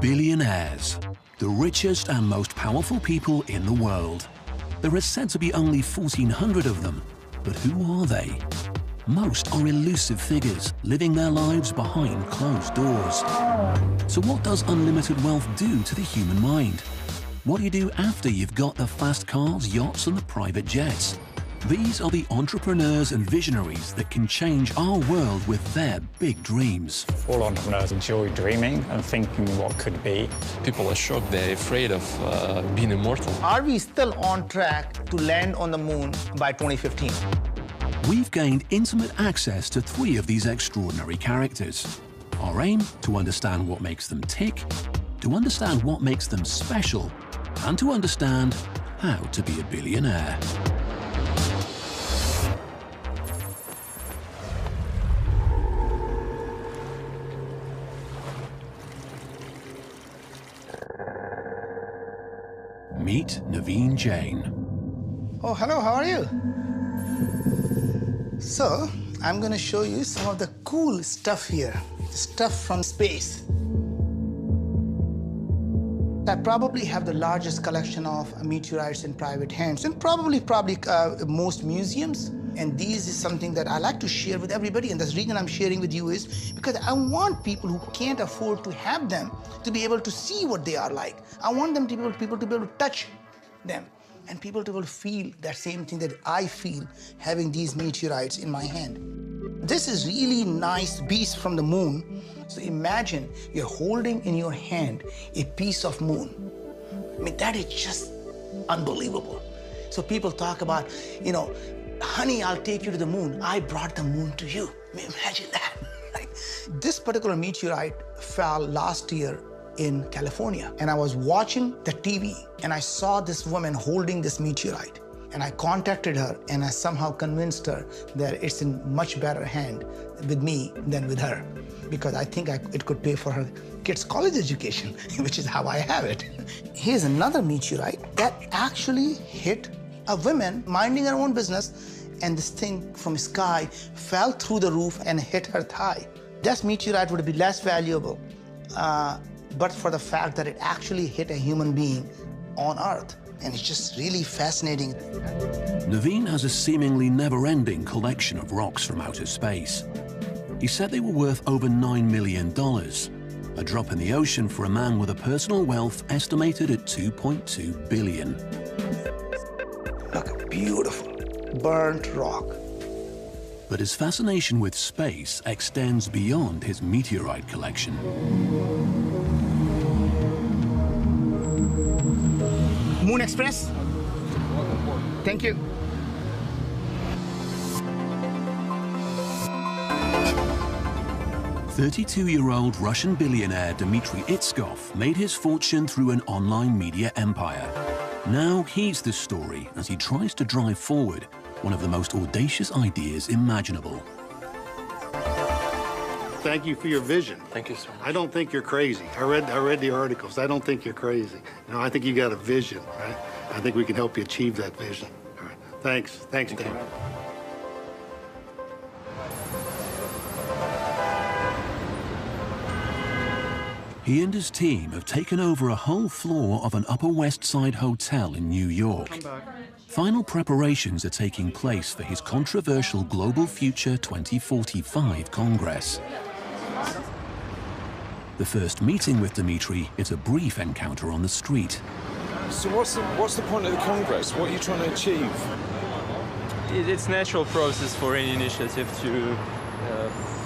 Billionaires, the richest and most powerful people in the world. There are said to be only 1,400 of them, but who are they? Most are elusive figures, living their lives behind closed doors. So what does unlimited wealth do to the human mind? What do you do after you've got the fast cars, yachts, and the private jets? These are the entrepreneurs and visionaries that can change our world with their big dreams. All entrepreneurs enjoy dreaming and thinking what could be. People are shocked, they're afraid of being immortal. Are we still on track to land on the moon by 2015? We've gained intimate access to 3 of these extraordinary characters. Our aim, to understand what makes them tick, to understand what makes them special, and to understand how to be a billionaire. Meet Naveen Jain. Oh, hello, how are you? So, I'm going to show you some of the cool stuff here. Stuff from space. I probably have the largest collection of meteorites in private hands, and probably most museums. And this is something that I like to share with everybody, and the reason I'm sharing with you is because I want people who can't afford to have them to be able to see what they are like. I want them to be people to be able to touch them, and people to be able to feel that same thing that I feel having these meteorites in my hand. This is really nice beast from the moon. So imagine you're holding in your hand a piece of moon. I mean, that is just unbelievable. So people talk about, you know, honey, I'll take you to the moon. I brought the moon to you. I mean, imagine that. Right? This particular meteorite fell last year in California, and I was watching the TV, and I saw this woman holding this meteorite. And I contacted her, and I somehow convinced her that it's in much better hand with me than with her, because I think it could pay for her kids' college education, which is how I have it. Here's another meteorite that actually hit a woman minding her own business, and this thing from the sky fell through the roof and hit her thigh. This meteorite would be less valuable, but for the fact that it actually hit a human being on Earth. And it's just really fascinating. Naveen has a seemingly never-ending collection of rocks from outer space. He said they were worth over $9 million, a drop in the ocean for a man with a personal wealth estimated at $2.2 billion. Look, beautiful, burnt rock. But his fascination with space extends beyond his meteorite collection. Moon Express. Thank you. "32-year-old Russian billionaire Dmitry Itskov made his fortune through an online media empire. Now he's the story as he tries to drive forward one of the most audacious ideas imaginable. Thank you for your vision. Thank you so much. I don't think you're crazy. I read the articles. I don't think you're crazy. You know, I think you got a vision, right? I think we can help you achieve that vision. All right. Thanks. Thanks, Dan. He and his team have taken over a whole floor of an Upper West Side hotel in New York. Final preparations are taking place for his controversial Global Future 2045 Congress. The first meeting with Dmitry is a brief encounter on the street. So what's the point of the Congress? What are you trying to achieve? It's a natural process for any initiative to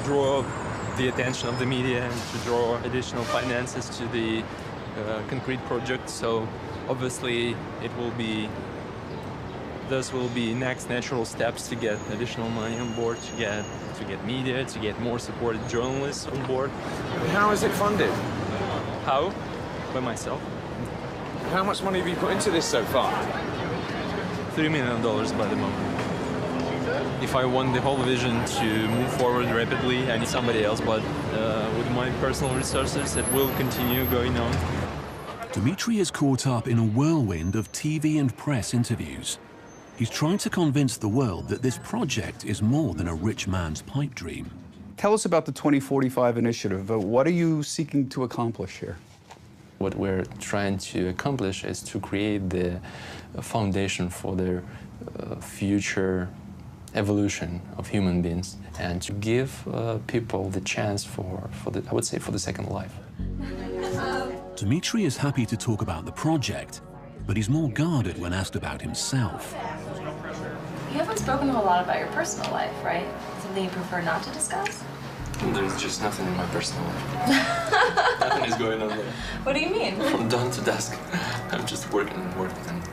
draw the attention of the media and to draw additional finances to the concrete project. So obviously those will be next natural steps to get additional money on board, to get media, to get more supported journalists on board. How is it funded? How? By myself. How much money have you put into this so far? $3 million by the moment. If I want the whole vision to move forward rapidly, I need somebody else, but with my personal resources, it will continue going on. Dmitry is caught up in a whirlwind of TV and press interviews. He's trying to convince the world that this project is more than a rich man's pipe dream. Tell us about the 2045 initiative. What are you seeking to accomplish here? What we're trying to accomplish is to create the foundation for the future evolution of human beings, and to give people the chance for the, I would say, for the second life. Dmitry is happy to talk about the project, but he's more guarded when asked about himself. You haven't spoken a whole lot about your personal life, right? Something you prefer not to discuss? There's just nothing in my personal life. Nothing is going on there. What do you mean? From dawn to dusk, I'm just working and working and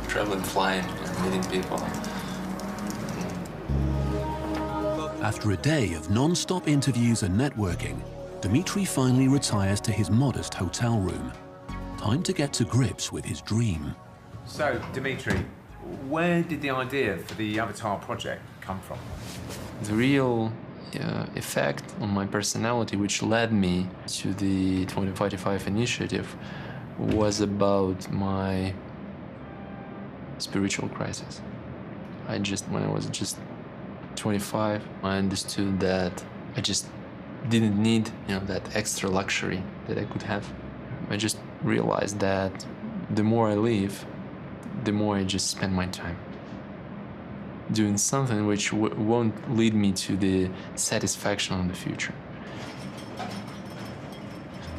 traveling, flying, and meeting people. After a day of non-stop interviews and networking, Dmitry finally retires to his modest hotel room. Time to get to grips with his dream. So, Dmitry, where did the idea for the Avatar project come from? The real effect on my personality, which led me to the 2045 initiative, was about my spiritual crisis. When I was just 25, I understood that I just didn't need, that extra luxury that I could have. I just realized that the more I live, the more I just spend my time doing something which won't lead me to the satisfaction in the future.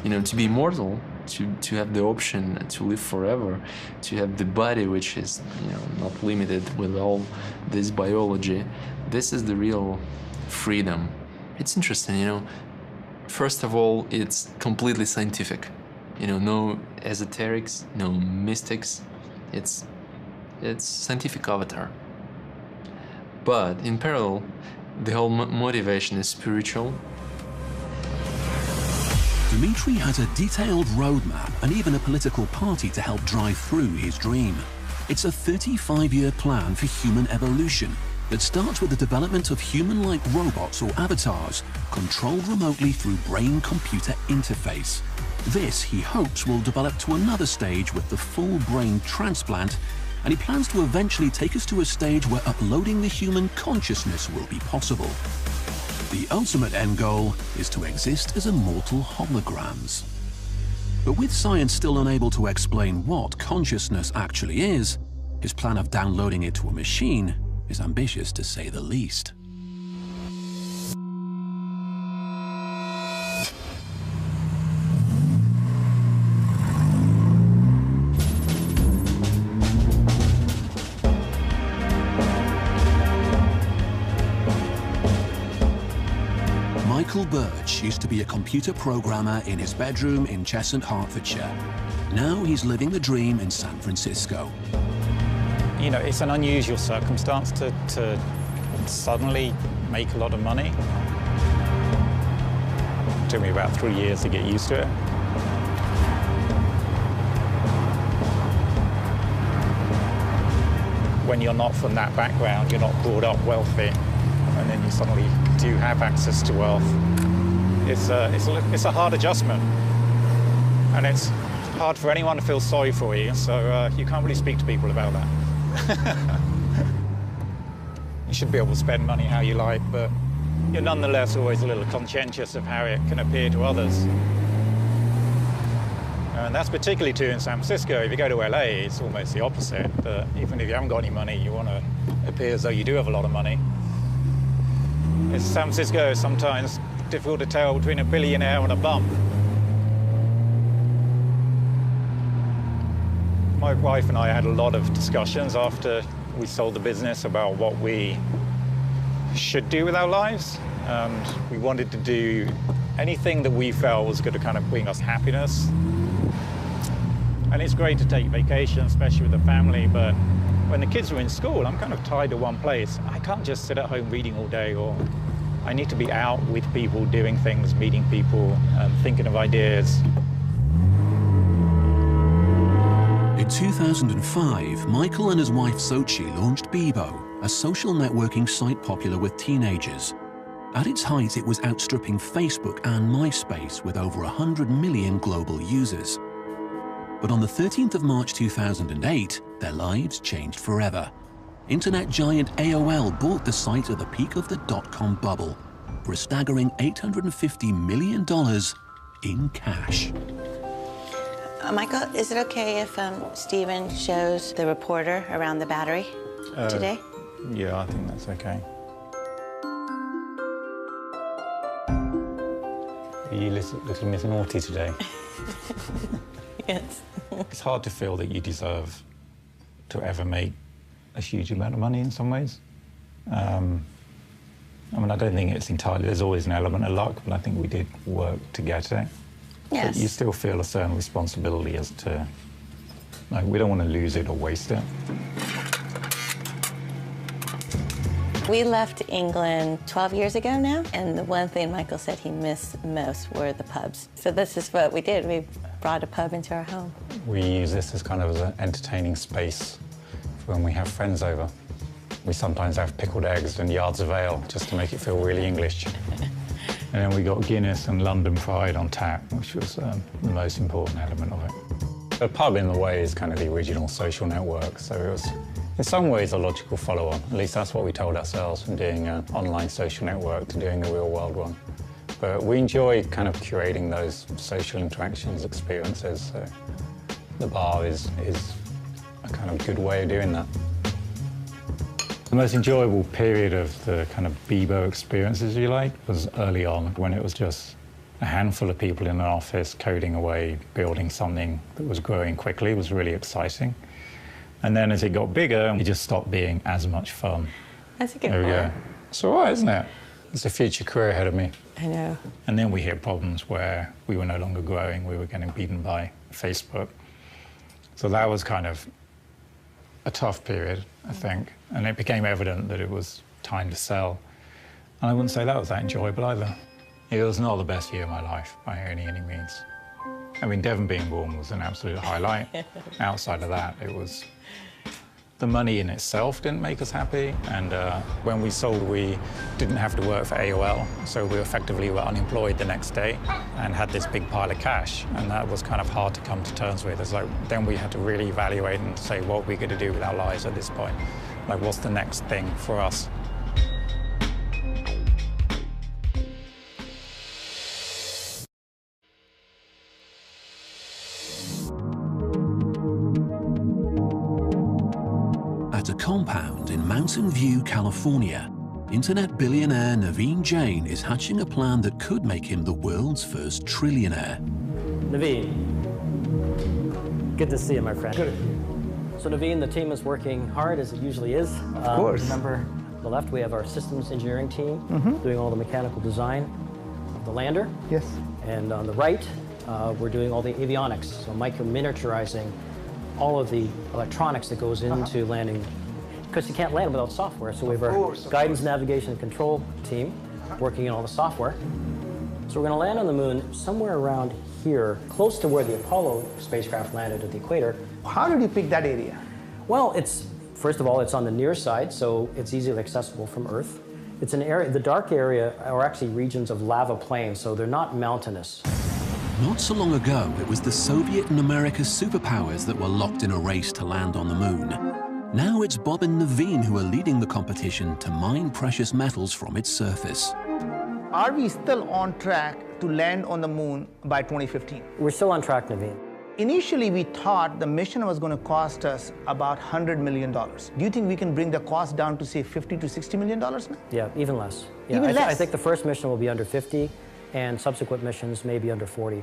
To be immortal, to have the option to live forever, to have the body which is, not limited with all this biology, this is the real freedom. It's interesting, first of all, it's completely scientific. No esoterics, no mystics. It's scientific avatar. But in parallel, the whole motivation is spiritual. Dmitry has a detailed roadmap and even a political party to help drive through his dream. It's a 35-year plan for human evolution that starts with the development of human-like robots or avatars controlled remotely through brain-computer interface. This, he hopes, will develop to another stage with the full brain transplant, and he plans to eventually take us to a stage where uploading the human consciousness will be possible. The ultimate end goal is to exist as immortal holograms. But with science still unable to explain what consciousness actually is, his plan of downloading it to a machine is ambitious to say the least. Michael Birch used to be a computer programmer in his bedroom in Cheshunt, Hertfordshire. Now he's living the dream in San Francisco. It's an unusual circumstance to suddenly make a lot of money. It took me about 3 years to get used to it. When you're not from that background, you're not brought up wealthy, and then you suddenly do have access to wealth. It's a hard adjustment, and it's hard for anyone to feel sorry for you, so you can't really speak to people about that. You should be able to spend money how you like, but you're nonetheless always a little conscientious of how it can appear to others. And that's particularly true in San Francisco. If you go to LA, it's almost the opposite. That even if you haven't got any money, you want to appear as though you do have a lot of money. In San Francisco, it's sometimes difficult to tell between a billionaire and a bum. My wife and I had a lot of discussions after we sold the business about what we should do with our lives. And we wanted to do anything that we felt was going to kind of bring us happiness. And it's great to take vacations, especially with the family, but when the kids were in school, I'm kind of tied to one place. I can't just sit at home reading all day, or I need to be out with people, doing things, meeting people, thinking of ideas. In 2005, Michael and his wife Sochi launched Bebo, a social networking site popular with teenagers. At its height, it was outstripping Facebook and MySpace with over 100 million global users. But on the 13th of March 2008, their lives changed forever. Internet giant AOL bought the site at the peak of the dot-com bubble for a staggering $850 million in cash. Michael, is it okay if Steven shows the reporter around the Battery today? Yeah, I think that's okay. Are you looking Miss Naughty today? Yes. It's hard to feel that you deserve to ever make a huge amount of money in some ways. I mean, I don't think it's entirely, there's always an element of luck, but I think we did work to get it. Yes. But you still feel a certain responsibility as to, like, we don't want to lose it or waste it. We left England 12 years ago now, and the one thing Michael said he missed most were the pubs. So this is what we did. We brought a pub into our home. We use this as kind of an entertaining space for when we have friends over. We sometimes have pickled eggs and yards of ale just to make it feel really English. And then we got Guinness and London Pride on tap, which was the most important element of it. The pub, in a way, is kind of the original social network, so it was, in some ways, a logical follow-on. At least that's what we told ourselves from doing an online social network to doing a real-world one. But we enjoy kind of curating those social interactions, experiences, so the bar is a kind of good way of doing that. The most enjoyable period of the kind of Bebo experiences, you like, was early on, when it was just a handful of people in an office coding away, building something that was growing quickly. It was really exciting. And then as it got bigger, it just stopped being as much fun. That's a good There we point. go. It's all right, isn't it? There's a future career ahead of me. I know. And then we hit problems where we were no longer growing. We were getting beaten by Facebook. So that was kind of a tough period, I think. And it became evident that it was time to sell. And I wouldn't say that was that enjoyable either. It was not the best year of my life by any means. I mean, Devon being born was an absolute highlight. Outside of that, it was... The money in itself didn't make us happy, and when we sold, we didn't have to work for AOL, so we effectively were unemployed the next day and had this big pile of cash, and that was kind of hard to come to terms with. It's like, then we had to really evaluate and say, what are we going to do with our lives at this point? Like, what's the next thing for us? At a compound in Mountain View, California, internet billionaire Naveen Jain is hatching a plan that could make him the world's first trillionaire. Naveen, good to see you, my friend. Good. So Naveen, the team is working hard, as it usually is. Of course. Remember, on the left, we have our systems engineering team doing all the mechanical design of the lander. Yes. And on the right, we're doing all the avionics, so micro-miniaturizing all of the electronics that goes into landing, because you can't land without software. So we have our guidance, navigation, and control team working on all the software. So we're going to land on the moon somewhere around here, close to where the Apollo spacecraft landed at the equator. How did you pick that area? Well, first of all, it's on the near side, so it's easily accessible from Earth. It's an area, the dark area are actually regions of lava plains, so they're not mountainous. Not so long ago, it was the Soviet and America's superpowers that were locked in a race to land on the moon. Now it's Bob and Naveen who are leading the competition to mine precious metals from its surface. Are we still on track to land on the moon by 2015? We're still on track, Naveen. Initially, we thought the mission was going to cost us about $100 million. Do you think we can bring the cost down to, say, $50 to $60 million now? Yeah, even less. Yeah, Even less? I think the first mission will be under 50, and subsequent missions may be under 40.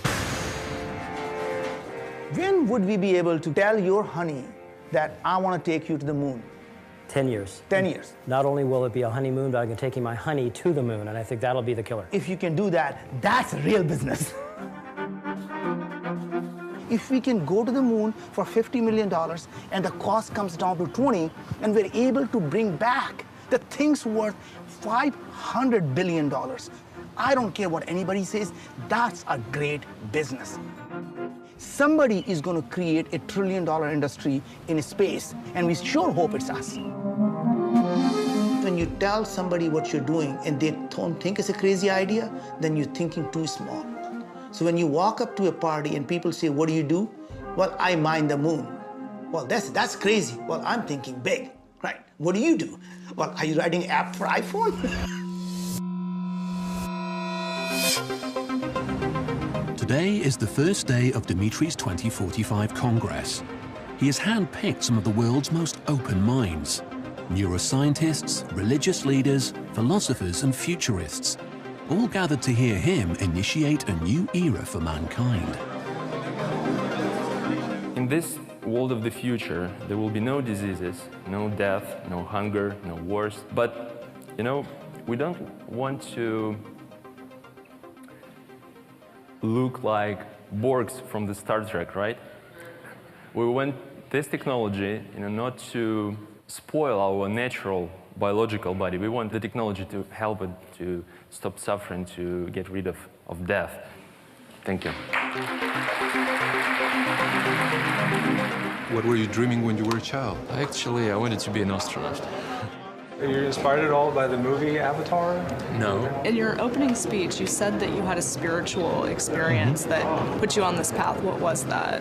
When would we be able to tell your honey that I want to take you to the moon? 10 years. 10 years. Not only will it be a honeymoon, but I'm taking my honey to the moon, and I think that'll be the killer. If you can do that, that's real business. If we can go to the moon for $50 million and the cost comes down to 20, and we're able to bring back the thing's worth $500 billion, I don't care what anybody says, that's a great business. Somebody is going to create a $1 trillion industry in space, and we sure hope it's us. When you tell somebody what you're doing and they don't think it's a crazy idea, then you're thinking too small. So when you walk up to a party and people say, what do you do? Well, I mine the moon. Well, that's crazy. Well, I'm thinking big, right? What do you do? Well, are you writing an app for iPhone? To Today is the first day of Dmitry's 2045 Congress. He has handpicked some of the world's most open minds: neuroscientists, religious leaders, philosophers, and futurists, all gathered to hear him initiate a new era for mankind. In this world of the future, there will be no diseases, no death, no hunger, no wars. But, you know, we don't want to look like Borgs from the Star Trek, right? We want this technology, not to spoil our natural biological body. We want the technology to help it to stop suffering, to get rid of death. Thank you. What were you dreaming when you were a child? Actually, I wanted to be an astronaut. Are you inspired at all by the movie Avatar? No. In your opening speech, you said that you had a spiritual experience that put you on this path. What was that?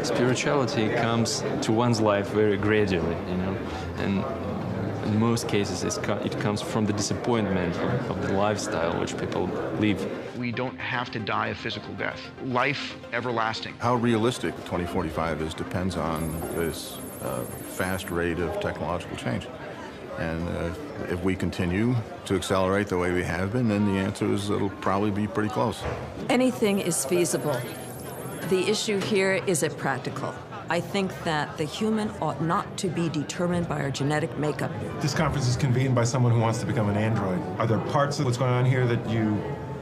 Spirituality comes to one's life very gradually, and in most cases it comes from the disappointment of the lifestyle which people live. We don't have to die a physical death. Life everlasting. How realistic 2045 is depends on this fast rate of technological change. And if we continue to accelerate the way we have been, then the answer is it'll probably be pretty close. Anything is feasible. The issue here is it practical. I think that the human ought not to be determined by our genetic makeup. This conference is convened by someone who wants to become an android. Are there parts of what's going on here that you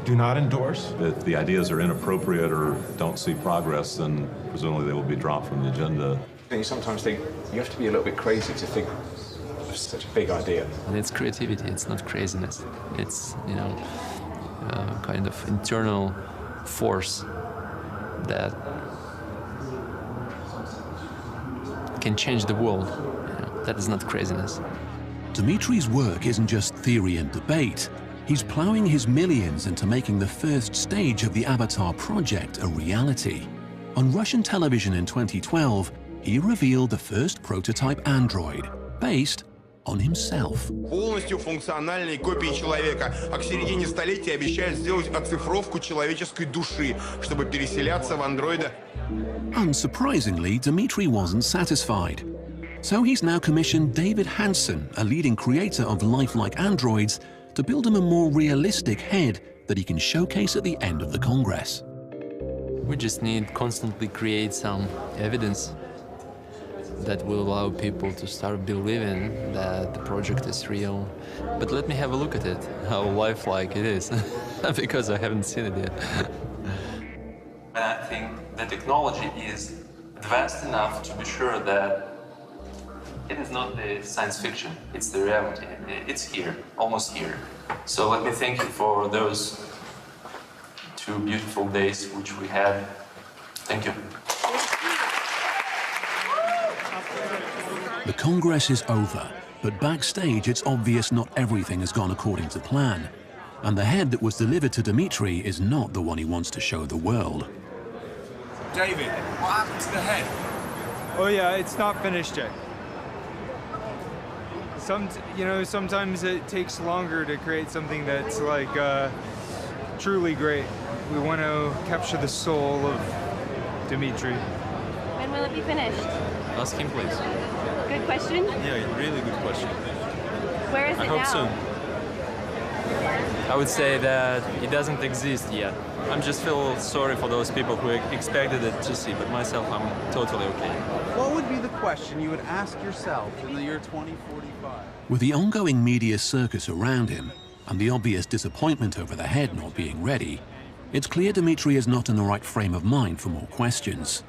do not endorse? If the ideas are inappropriate or don't see progress, then presumably they will be dropped from the agenda. You sometimes think you have to be a little bit crazy to think of such a big idea. And it's creativity, it's not craziness. It's, kind of internal force that can change the world. That is not craziness. Dmitry's work isn't just theory and debate. He's plowing his millions into making the first stage of the Avatar project a reality. On Russian television in 2012, he revealed the first prototype android, based on himself. Полностью функциональной копии человека, а к середине столетия обещают сделать оцифровку человеческой души, чтобы переселяться в андроида. Unsurprisingly, Dmitry wasn't satisfied. So he's now commissioned David Hanson, a leading creator of lifelike androids, to build him a more realistic head that he can showcase at the end of the Congress. We just need constantly create some evidence that will allow people to start believing that the project is real. But let me have a look at it, how lifelike it is, because I haven't seen it yet. I think the technology is advanced enough to be sure that it is not the science fiction, it's the reality. It's here, almost here. So let me thank you for those 2 beautiful days which we had. Thank you. The Congress is over, but backstage it's obvious not everything has gone according to plan. And the head that was delivered to Dmitry is not the one he wants to show the world. David, what happened to the head? Oh yeah, it's not finished yet. Sometimes it takes longer to create something that's like truly great. We want to capture the soul of Dmitry. When will it be finished? Ask him, please. Good question. Yeah, really good question. Where is it now? I hope soon. I would say that it doesn't exist yet. I just feel sorry for those people who expected it to see, but myself, I'm totally okay. What would be the question you would ask yourself in the year 2045? With the ongoing media circus around him and the obvious disappointment over the head not being ready, it's clear Dmitry is not in the right frame of mind for more questions.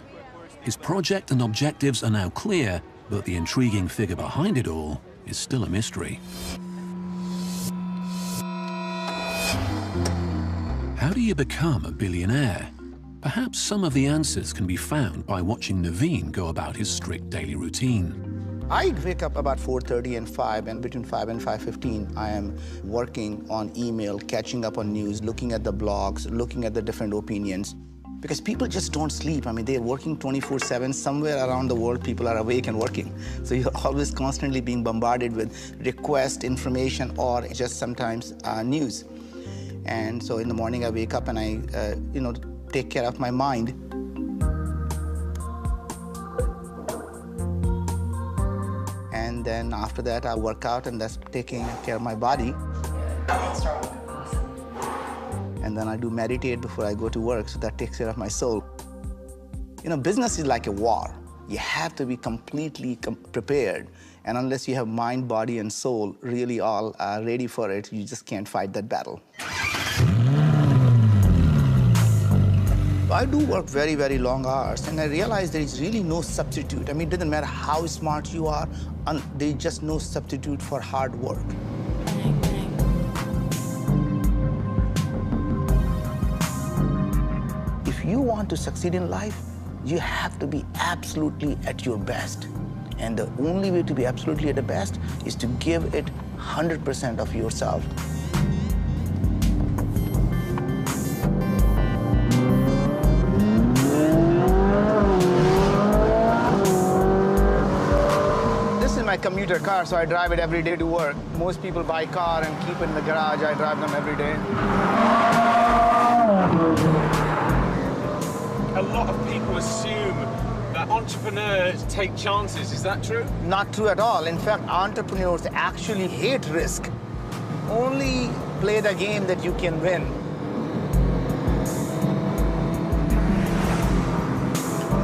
His project and objectives are now clear, but the intriguing figure behind it all is still a mystery. How do you become a billionaire? Perhaps some of the answers can be found by watching Naveen go about his strict daily routine. I wake up about 4:30 and 5, and between 5 and 5:15, I am working on email, catching up on news, looking at the blogs, looking at the different opinions. Because people just don't sleep. I mean, they're working 24/7. Somewhere around the world, people are awake and working. So you're always constantly being bombarded with request information or just sometimes news. And so in the morning I wake up and I, take care of my mind. And then after that I work out, and that's taking care of my body. And then I do meditate before I go to work, so that takes care of my soul. Business is like a war. You have to be completely prepared. And unless you have mind, body, and soul really all ready for it, you just can't fight that battle. I do work very, very long hours, and I realize there is really no substitute. I mean, it doesn't matter how smart you are, there is just no substitute for hard work. If you want to succeed in life, you have to be absolutely at your best. And the only way to be absolutely at the best is to give it 100% of yourself. This is my commuter car, so I drive it every day to work. Most people buy a car and keep it in the garage. I drive them every day. A lot of people assume that entrepreneurs take chances. Is that true? Not true at all. In fact, entrepreneurs actually hate risk. Only play the game that you can win.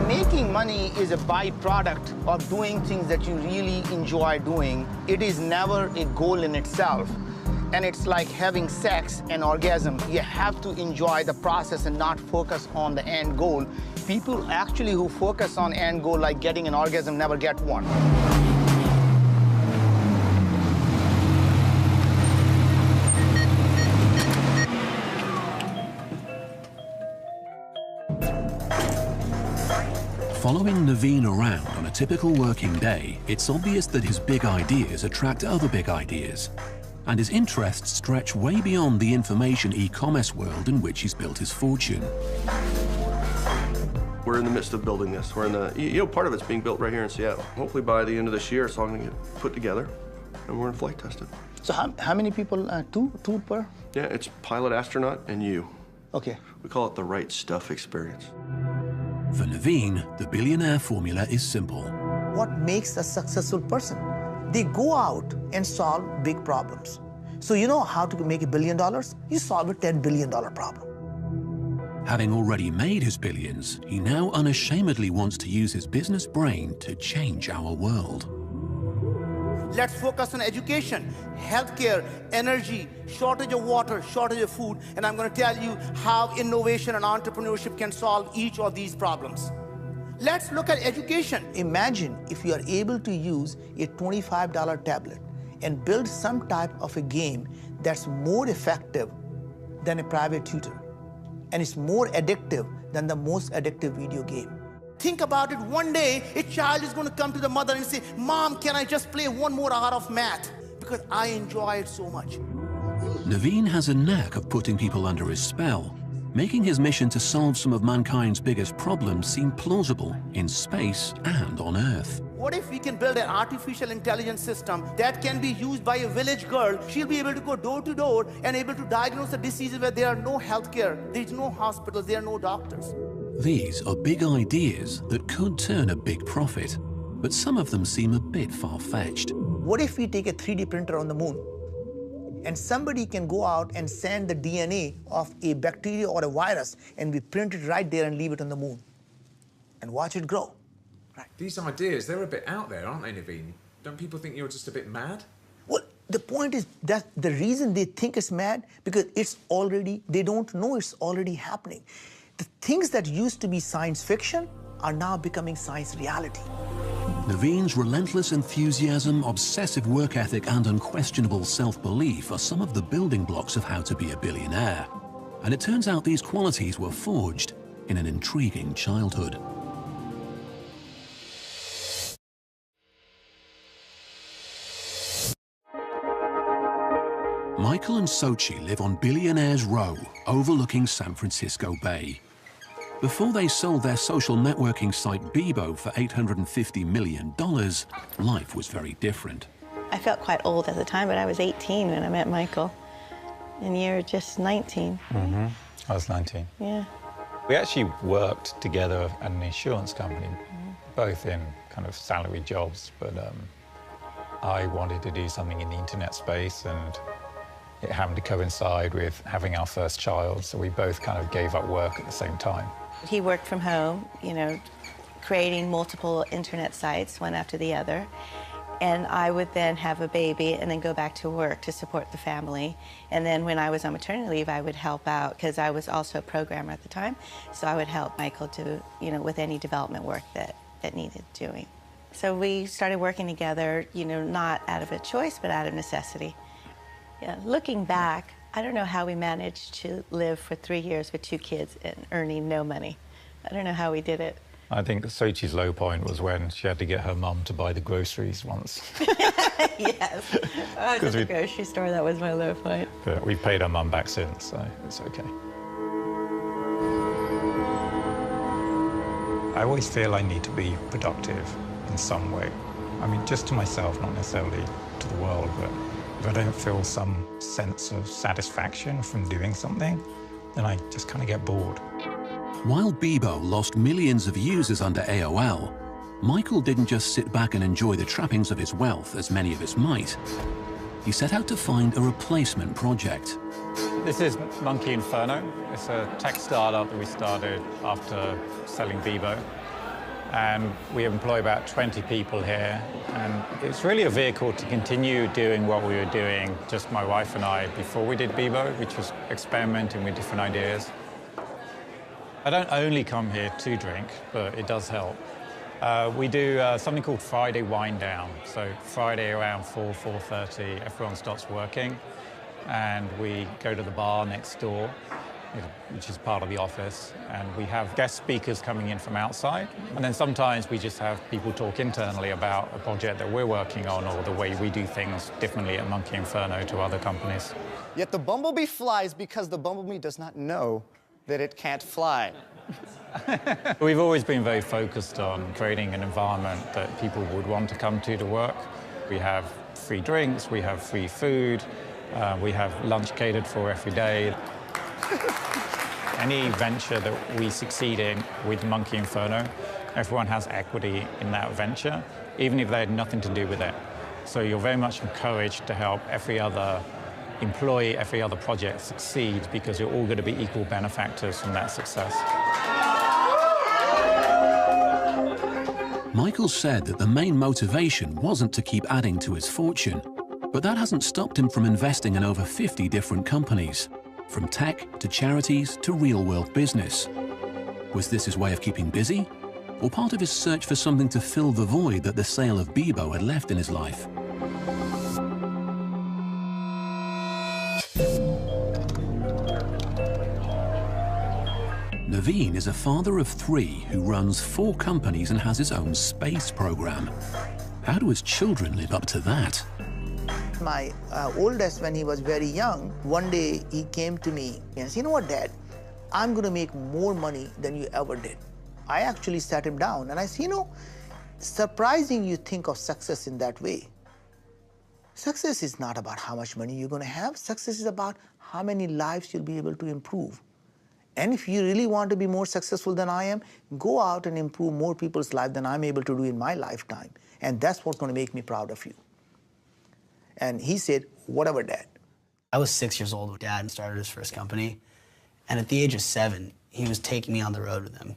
Making money is a byproduct of doing things that you really enjoy doing. It is never a goal in itself. And it's like having sex and orgasm. You have to enjoy the process and not focus on the end goal. People actually who focus on end goal, like getting an orgasm, never get one. Following Naveen around on a typical working day, it's obvious that his big ideas attract other big ideas. And his interests stretch way beyond the information e-commerce world in which he's built his fortune. We're in the midst of building this. We're in the, part of it's being built right here in Seattle. Hopefully by the end of this year, it's all going to get put together, and we're going to flight test it. So how many people, two per? Yeah, it's pilot, astronaut, and you. Okay. We call it the right stuff experience. For Naveen, the billionaire formula is simple. What makes a successful person? They go out and solve big problems. So you know how to make $1 billion? You solve a $10 billion problem. Having already made his billions, he now unashamedly wants to use his business brain to change our world. Let's focus on education, healthcare, energy, shortage of water, shortage of food, and I'm going to tell you how innovation and entrepreneurship can solve each of these problems. Let's look at education. Imagine if you are able to use a $25 tablet and build some type of a game that's more effective than a private tutor, and it's more addictive than the most addictive video game. Think about it. One day, a child is going to come to the mother and say, "Mom, can I just play one more hour of math? Because I enjoy it so much." Naveen has a knack of putting people under his spell, making his mission to solve some of mankind's biggest problems seem plausible in space and on Earth. What if we can build an artificial intelligence system that can be used by a village girl? She'll be able to go door to door and able to diagnose the diseases where there are no healthcare, there's no hospitals, there are no doctors. These are big ideas that could turn a big profit, but some of them seem a bit far-fetched. What if we take a 3D printer on the moon and somebody can go out and send the DNA of a bacteria or a virus and we print it right there and leave it on the moon and watch it grow? Right. These ideas, they're a bit out there, aren't they, Naveen? Don't people think you're just a bit mad? Well, the point is that the reason they think it's mad, because it's already, they don't know it's already happening. The things that used to be science fiction are now becoming science reality. Naveen's relentless enthusiasm, obsessive work ethic, and unquestionable self-belief are some of the building blocks of how to be a billionaire. And it turns out these qualities were forged in an intriguing childhood. Michael and Sochi live on Billionaire's Row, overlooking San Francisco Bay. Before they sold their social networking site Bebo for $850 million, life was very different. I felt quite old at the time, but I was 18 when I met Michael. And you're just 19. Mm-hmm. I was 19. Yeah. We actually worked together at an insurance company, both in kind of salary jobs, but I wanted to do something in the internet space, and it happened to coincide with having our first child, so we both kind of gave up work at the same time. He worked from home, you know, creating multiple internet sites, one after the other. And I would then have a baby and then go back to work to support the family. And then when I was on maternity leave, I would help out, because I was also a programmer at the time, so I would help Michael to, you know, with any development work that needed doing. So we started working together, you know, not out of a choice, but out of necessity. Yeah, looking back, I don't know how we managed to live for 3 years with 2 kids and earning no money. I don't know how we did it. I think Sochi's low point was when she had to get her mum to buy the groceries once. Yes. I was at the grocery store, that was my low point. But we've paid her mum back since, so it's okay. I always feel I need to be productive in some way. I mean, just to myself, not necessarily to the world, but if I don't feel some sense of satisfaction from doing something, then I just kind of get bored. While Bebo lost millions of users under AOL, Michael didn't just sit back and enjoy the trappings of his wealth, as many of us might. He set out to find a replacement project. This is Monkey Inferno. It's a tech startup that we started after selling Bebo. And we employ about 20 people here. And it's really a vehicle to continue doing what we were doing, just my wife and I, before we did Bebo, which was experimenting with different ideas. I don't only come here to drink, but it does help. We do something called Friday Wind Down. So Friday around 4:30, everyone stops working, and we go to the bar next door, which is part of the office, and we have guest speakers coming in from outside. And then sometimes we just have people talk internally about a project that we're working on or the way we do things differently at Monkey Inferno to other companies. Yet the bumblebee flies because the bumblebee does not know that it can't fly. We've always been very focused on creating an environment that people would want to come to work. We have free drinks, we have free food, we have lunch catered for every day. Any venture that we succeed in with Monkey Inferno, everyone has equity in that venture, even if they had nothing to do with it. So you're very much encouraged to help every other employee, every other project succeed, because you're all going to be equal benefactors from that success. Michael said that the main motivation wasn't to keep adding to his fortune, but that hasn't stopped him from investing in over 50 different companies, from tech to charities to real-world business. Was this his way of keeping busy, or part of his search for something to fill the void that the sale of Bebo had left in his life? Naveen is a father of 3 who runs 4 companies and has his own space program. How do his children live up to that? My oldest, when he was very young, one day he came to me and said, "You know what, Dad? I'm going to make more money than you ever did." I actually sat him down and I said, "You know, surprising you think of success in that way. Success is not about how much money you're going to have. Success is about how many lives you'll be able to improve. And if you really want to be more successful than I am, go out and improve more people's lives than I'm able to do in my lifetime. And that's what's going to make me proud of you." And he said, "Whatever, Dad." I was 6 years old when Dad started his first company. And at the age of 7, he was taking me on the road with him.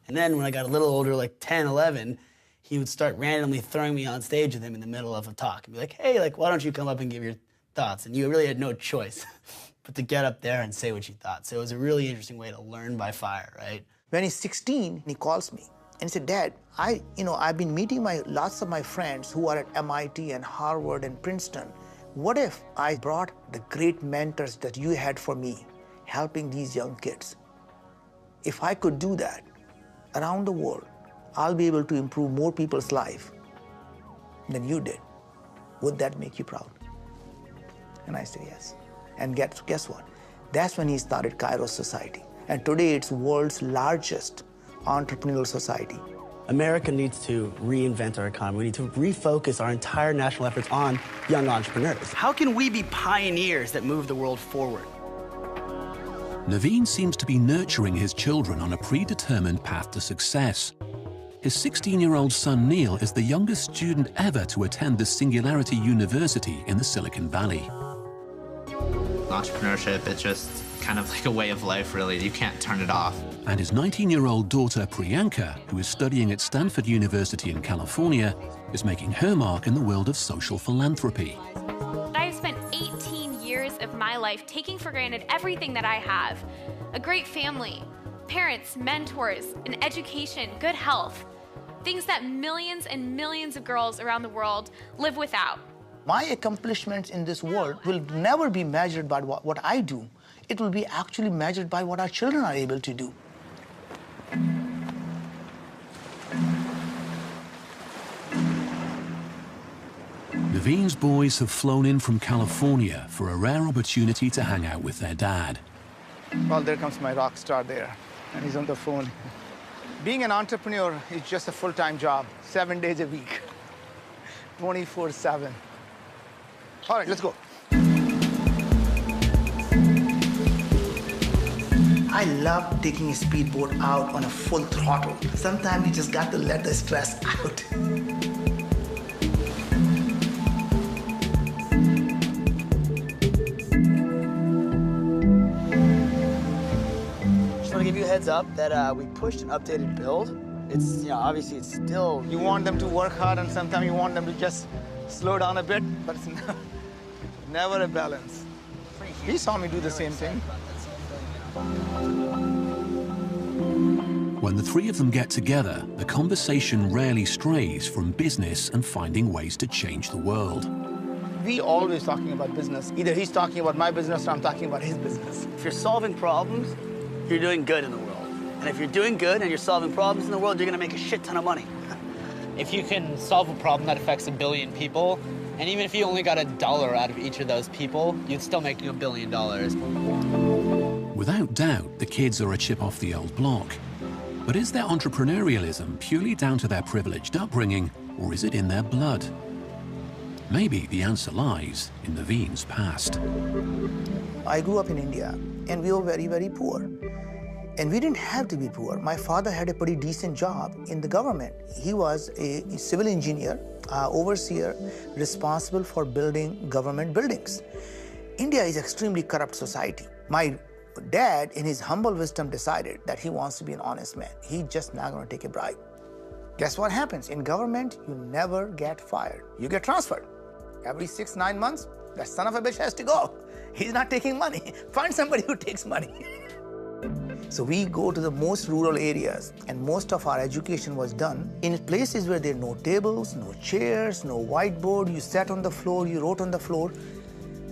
And then when I got a little older, like 10, 11, he would start randomly throwing me on stage with him in the middle of a talk and be like, "Hey, like, why don't you come up and give your thoughts?" And you really had no choice but to get up there and say what you thought. So it was a really interesting way to learn by fire, right? When he's 16, he calls me and he said, "Dad, I've been meeting lots of my friends who are at MIT and Harvard and Princeton. What if I brought the great mentors that you had for me, helping these young kids? If I could do that around the world, I'll be able to improve more people's life than you did. Would that make you proud?" And I said, "Yes." And guess what? That's when he started Kairos Society. And today it's world's largest entrepreneurial society. America needs to reinvent our economy. We need to refocus our entire national efforts on young entrepreneurs. How can we be pioneers that move the world forward? Naveen seems to be nurturing his children on a predetermined path to success. His 16-year-old son Neil is the youngest student ever to attend the Singularity University in the Silicon Valley. Entrepreneurship is just kind of like a way of life, really. You can't turn it off. And his 19-year-old daughter Priyanka, who is studying at Stanford University in California, is making her mark in the world of social philanthropy. I've spent 18 years of my life taking for granted everything that I have. A great family, parents, mentors, an education, good health. Things that millions and millions of girls around the world live without. My accomplishments in this world will never be measured by what I do. It will be actually measured by what our children are able to do. Naveen's boys have flown in from California for a rare opportunity to hang out with their dad. Well, there comes my rock star there, and he's on the phone. Being an entrepreneur is just a full-time job, 7 days a week, 24/7. All right, let's go. I love taking a speedboat out on a full throttle. Sometimes you just got to let the stress out. Just want to give you a heads up that we pushed an updated build. It's, obviously it's still... You want them to work hard, and sometimes you want them to just slow down a bit, but it's never a balance. He saw me do the same thing. When the three of them get together, the conversation rarely strays from business and finding ways to change the world. We always talking about business. Either he's talking about my business or I'm talking about his business. If you're solving problems, you're doing good in the world. And if you're doing good and you're solving problems in the world, you're gonna make a shit ton of money. If you can solve a problem that affects 1 billion people, and even if you only got $1 out of each of those people, you'd still make $1 billion. Without doubt, the kids are a chip off the old block. But is their entrepreneurialism purely down to their privileged upbringing, or is it in their blood? Maybe the answer lies in Naveen's past. I grew up in India, and we were very, very poor. And we didn't have to be poor. My father had a pretty decent job in the government. He was a civil engineer, overseer, responsible for building government buildings. India is an extremely corrupt society. My dad, in his humble wisdom, decided that he wants to be an honest man. He's just not going to take a bribe. Guess what happens? In government, you never get fired. You get transferred. Every 6-9 months, that son of a bitch has to go. He's not taking money. Find somebody who takes money. So we go to the most rural areas, and most of our education was done in places where there are no tables, no chairs, no whiteboard. You sat on the floor, you wrote on the floor.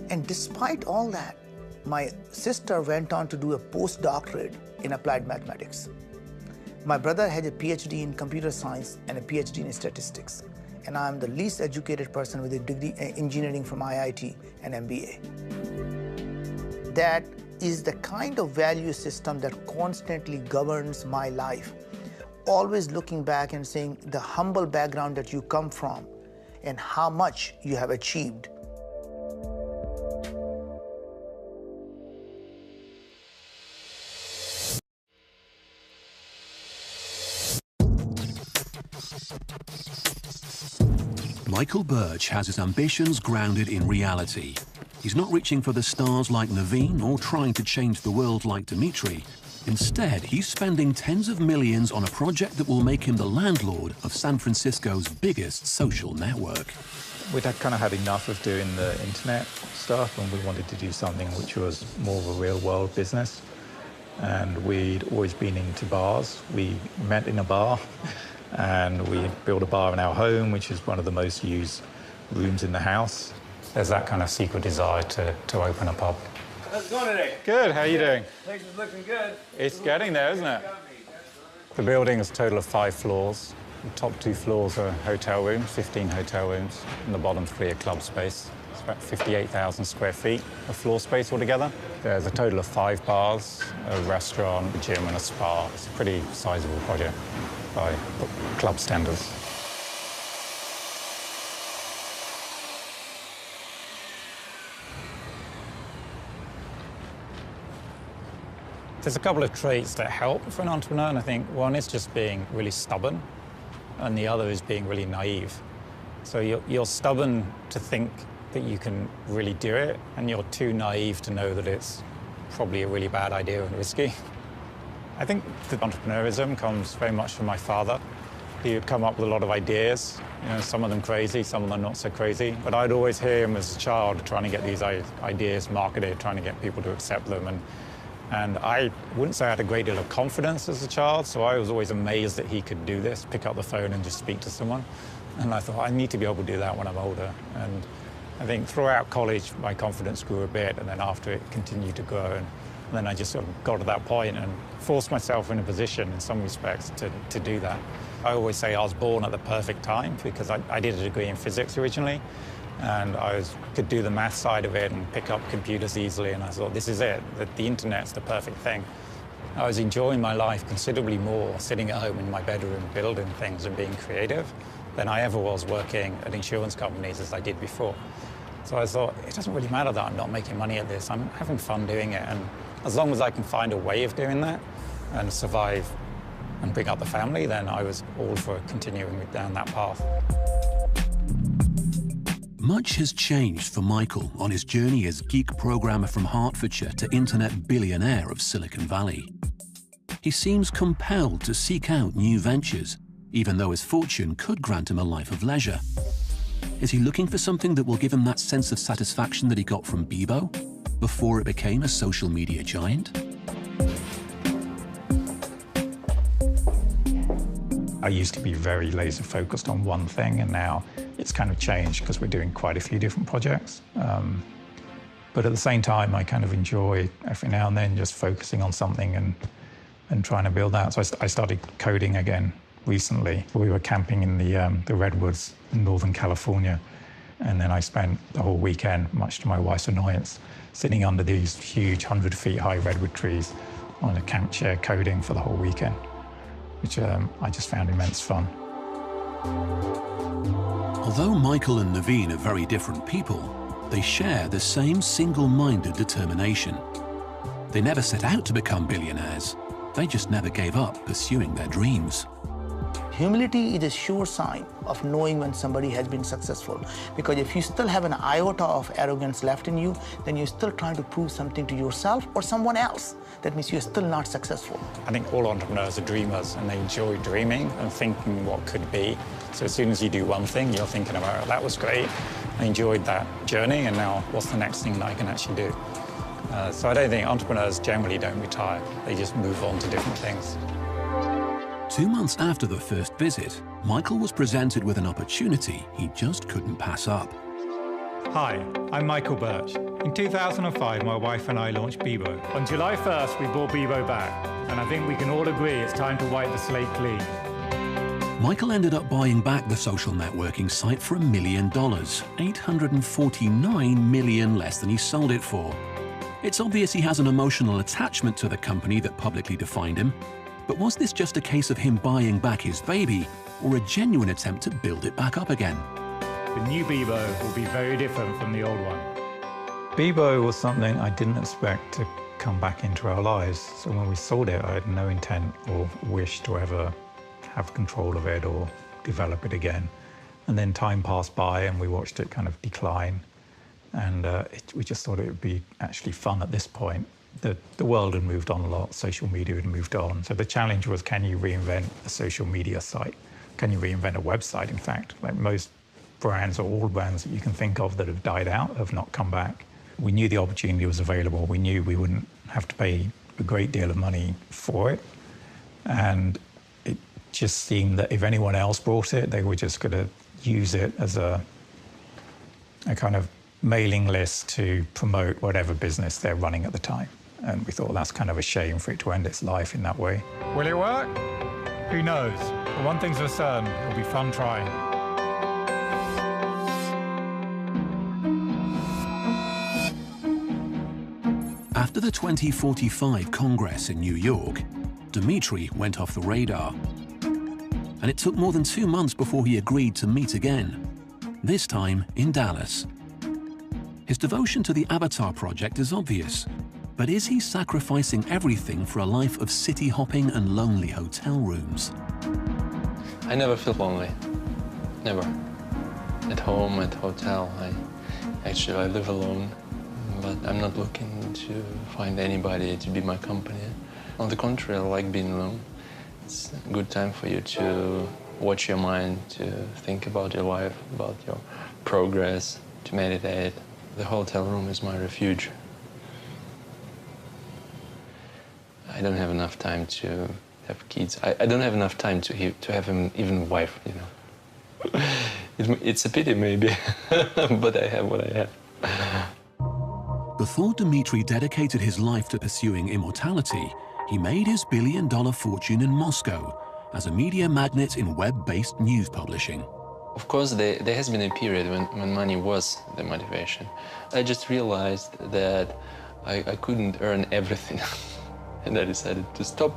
And despite all that, my sister went on to do a postdoctorate in applied mathematics. My brother had a PhD in computer science and a PhD in statistics. And I'm the least educated person with a degree in engineering from IIT and MBA. That is the kind of value system that constantly governs my life. Always looking back and saying the humble background that you come from and how much you have achieved. Michael Birch has his ambitions grounded in reality. He's not reaching for the stars like Naveen or trying to change the world like Dmitry. Instead, he's spending tens of millions on a project that will make him the landlord of San Francisco's biggest social network. We'd kind of had enough of doing the internet stuff, and we wanted to do something which was more of a real-world business. And we'd always been into bars. We met in a bar, and we built a bar in our home, which is one of the most used rooms in the house. There's that kind of secret desire to open a pub. How's it going today? Good, how are you doing? Things is looking good. It's getting there, isn't it? The building is a total of 5 floors. The top 2 floors are hotel rooms, 15 hotel rooms, and the bottom 3 are club space. It's about 58,000 square feet of floor space altogether. There's a total of 5 bars, a restaurant, a gym, and a spa. It's a pretty sizable project. by club standards. There's a couple of traits that help for an entrepreneur, and I think one is just being really stubborn, and the other is being really naive. So you're stubborn to think that you can really do it, and you're too naive to know that it's probably a really bad idea and risky. I think the entrepreneurism comes very much from my father. He would come up with a lot of ideas, you know, some of them crazy, some of them not so crazy. But I'd always hear him as a child trying to get these ideas marketed, trying to get people to accept them. And I wouldn't say I had a great deal of confidence as a child, so I was always amazed that he could do this, pick up the phone and just speak to someone. And I thought, I need to be able to do that when I'm older. And I think throughout college, my confidence grew a bit, and then after it continued to grow. And then I just sort of got to that point and forced myself in a position, in some respects, to do that. I always say I was born at the perfect time, because I did a degree in physics originally, and I could do the math side of it and pick up computers easily, and I thought, this is it, that the internet's the perfect thing. I was enjoying my life considerably more sitting at home in my bedroom building things and being creative than I ever was working at insurance companies as I did before. So I thought, it doesn't really matter that I'm not making money at this, I'm having fun doing it, and as long as I can find a way of doing that and survive and bring up the family, then I was all for continuing down that path. Much has changed for Michael on his journey as geek programmer from Hertfordshire to internet billionaire of Silicon Valley. He seems compelled to seek out new ventures, even though his fortune could grant him a life of leisure. Is he looking for something that will give him that sense of satisfaction that he got from Bebo before it became a social media giant? I used to be very laser focused on one thing, and now it's kind of changed because we're doing quite a few different projects. But at the same time, I kind of enjoy every now and then just focusing on something and trying to build that. So I started coding again recently. We were camping in the redwoods in Northern California, and then I spent the whole weekend, much to my wife's annoyance, sitting under these huge 100 feet high redwood trees on a camp chair coding for the whole weekend, which I just found immense fun. Although Michael and Naveen are very different people, they share the same single-minded determination. They never set out to become billionaires. They just never gave up pursuing their dreams. Humility is a sure sign of knowing when somebody has been successful. Because if you still have an iota of arrogance left in you, then you're still trying to prove something to yourself or someone else. That means you're still not successful. I think all entrepreneurs are dreamers, and they enjoy dreaming and thinking what could be. So as soon as you do one thing, you're thinking about, that was great, I enjoyed that journey, and now what's the next thing that I can actually do? So I don't think entrepreneurs generally don't retire. They just move on to different things. 2 months after the first visit, Michael was presented with an opportunity he just couldn't pass up. Hi, I'm Michael Birch. In 2005, my wife and I launched Bebo. On July 1st, we brought Bebo back, and I think we can all agree it's time to wipe the slate clean. Michael ended up buying back the social networking site for $1 million, $849 million less than he sold it for. It's obvious he has an emotional attachment to the company that publicly defined him, but was this just a case of him buying back his baby, or a genuine attempt to build it back up again? The new Bebo will be very different from the old one. Bebo was something I didn't expect to come back into our lives. So when we sold it, I had no intent or wish to ever have control of it or develop it again. And then time passed by and we watched it kind of decline. And we just thought it would be actually fun at this point. The world had moved on a lot, social media had moved on. So the challenge was, can you reinvent a social media site? Can you reinvent a website, in fact? Like most brands, or all brands that you can think of that have died out, have not come back. We knew the opportunity was available. We knew we wouldn't have to pay a great deal of money for it. And it just seemed that if anyone else brought it, they were just going to use it as a kind of mailing list to promote whatever business they're running at the time. And we thought that's kind of a shame for it to end its life in that way. Will it work? Who knows? But one thing's for certain, it'll be fun trying. After the 2045 Congress in New York, Dmitry went off the radar. and it took more than 2 months before he agreed to meet again, this time in Dallas. His devotion to the Avatar project is obvious, but is he sacrificing everything for a life of city hopping and lonely hotel rooms? I never feel lonely, never. At home, at hotel, I live alone, but I'm not looking to find anybody to be my company. On the contrary, I like being alone. It's a good time for you to watch your mind, to think about your life, about your progress, to meditate. The hotel room is my refuge. I don't have enough time to have kids. I don't have enough time to have even a wife, you know. It's a pity, maybe, but I have what I have. Before Dmitry dedicated his life to pursuing immortality, he made his billion-dollar fortune in Moscow as a media magnate in web-based news publishing. Of course, there has been a period when money was the motivation. I just realized that I couldn't earn everything, and I decided to stop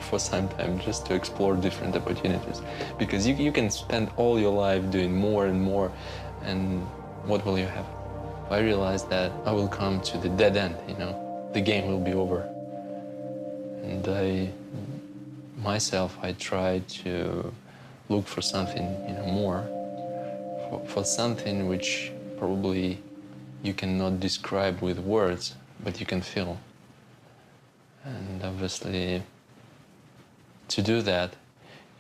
for some time just to explore different opportunities. Because you can spend all your life doing more and more, and what will you have? I realized that I will come to the dead end, you know. The game will be over. And I tried to look for something, you know, more. For something which probably you cannot describe with words, but you can feel. And obviously, to do that,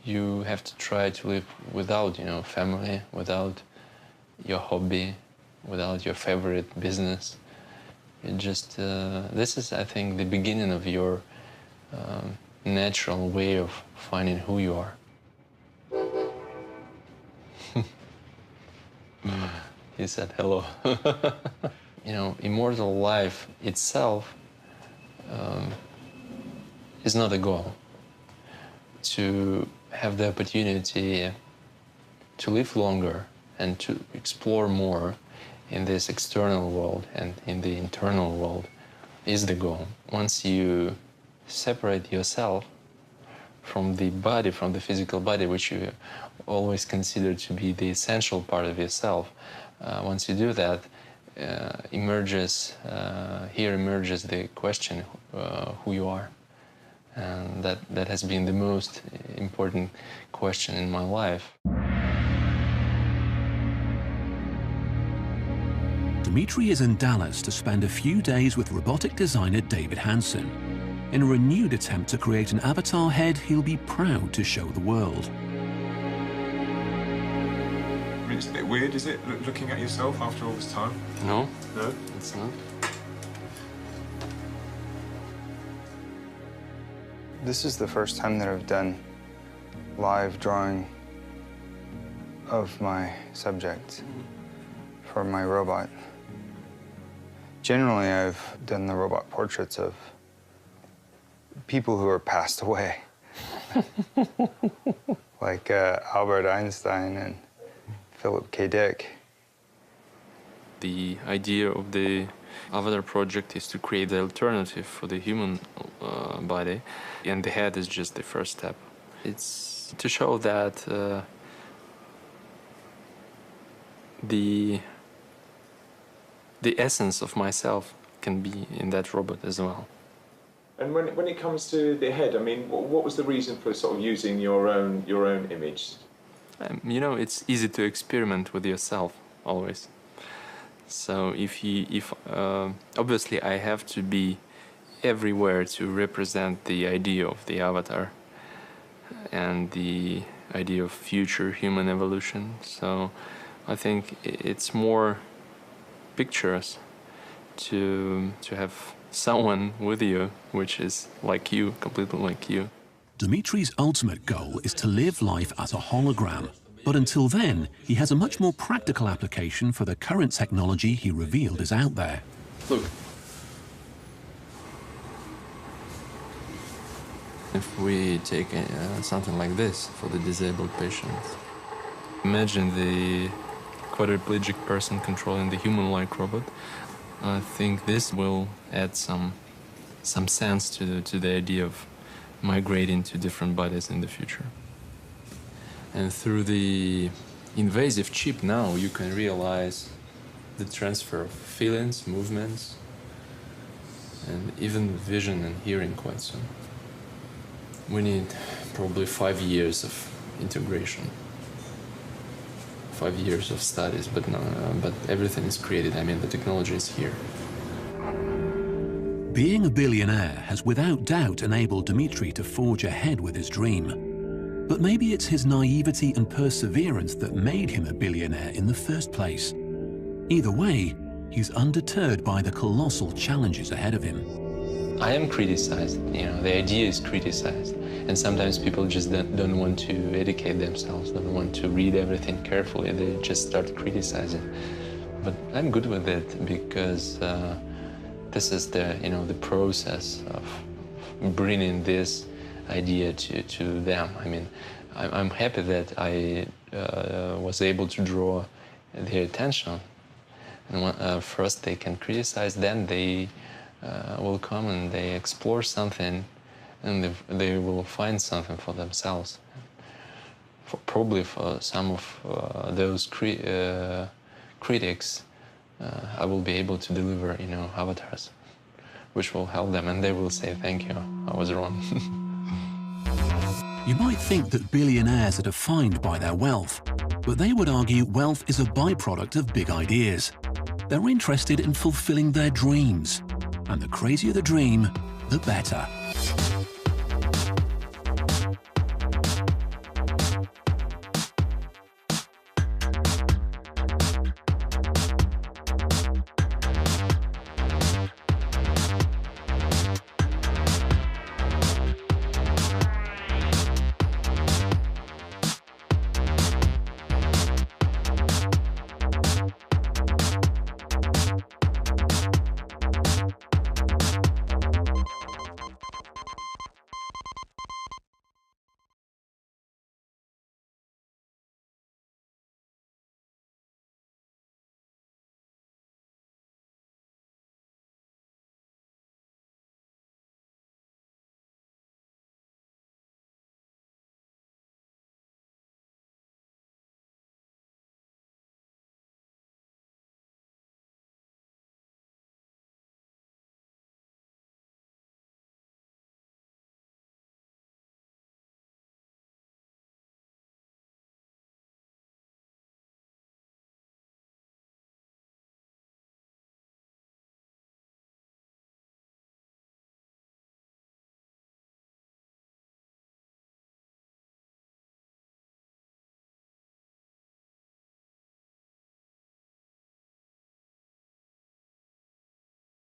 you have to try to live without, you know, family, without your hobby, without your favorite business. It just, this is, I think, the beginning of your natural way of finding who you are. He said hello. You know, immortal life itself is not a goal. To have the opportunity to live longer and to explore more in this external world and in the internal world is the goal. Once you separate yourself from the body, from the physical body, which you always consider to be the essential part of yourself, once you do that, here emerges the question who you are. And that has been the most important question in my life. Dmitry is in Dallas to spend a few days with robotic designer David Hansen, in a renewed attempt to create an avatar head he'll be proud to show the world. I mean, it's a bit weird, is it, looking at yourself after all this time? No. No? It's not. This is the first time that I've done live drawing of my subject for my robot. Generally, I've done the robot portraits of people who are passed away, like Albert Einstein and Philip K. Dick. The idea of the Avatar project is to create the alternative for the human body, and the head is just the first step. It's to show that the essence of myself can be in that robot as well. And when it comes to the head, I mean, what was the reason for sort of using your own image? You know, it's easy to experiment with yourself always. So obviously I have to be everywhere to represent the idea of the avatar and the idea of future human evolution. So I think it's more pictures to have someone with you which is like you, completely like you. Dmitry's ultimate goal is to live life as a hologram. But until then, he has a much more practical application for the current technology he revealed is out there. Look. If we take something like this for the disabled patients, imagine the quadriplegic person controlling the human-like robot. I think this will add some sense to the idea of migrating to different bodies in the future. And through the invasive chip now, you can realize the transfer of feelings, movements, and even vision and hearing quite soon. We need probably 5 years of integration, 5 years of studies, but everything is created. I mean, the technology is here. Being a billionaire has without doubt enabled Dmitry to forge ahead with his dream. But maybe it's his naivety and perseverance that made him a billionaire in the first place. Either way, he's undeterred by the colossal challenges ahead of him. I am criticized, the idea is criticized. And sometimes people just don't want to educate themselves, don't want to read everything carefully, they just start criticizing. But I'm good with it because this is the process of bringing this idea to them. I mean, I'm happy that I was able to draw their attention. And first they can criticize, then they will come and they explore something, and they will find something for themselves. Probably for some of those critics, I will be able to deliver, avatars, which will help them, and they will say, "Thank you, I was wrong." You might think that billionaires are defined by their wealth, but they would argue wealth is a byproduct of big ideas. They're interested in fulfilling their dreams, and the crazier the dream, the better.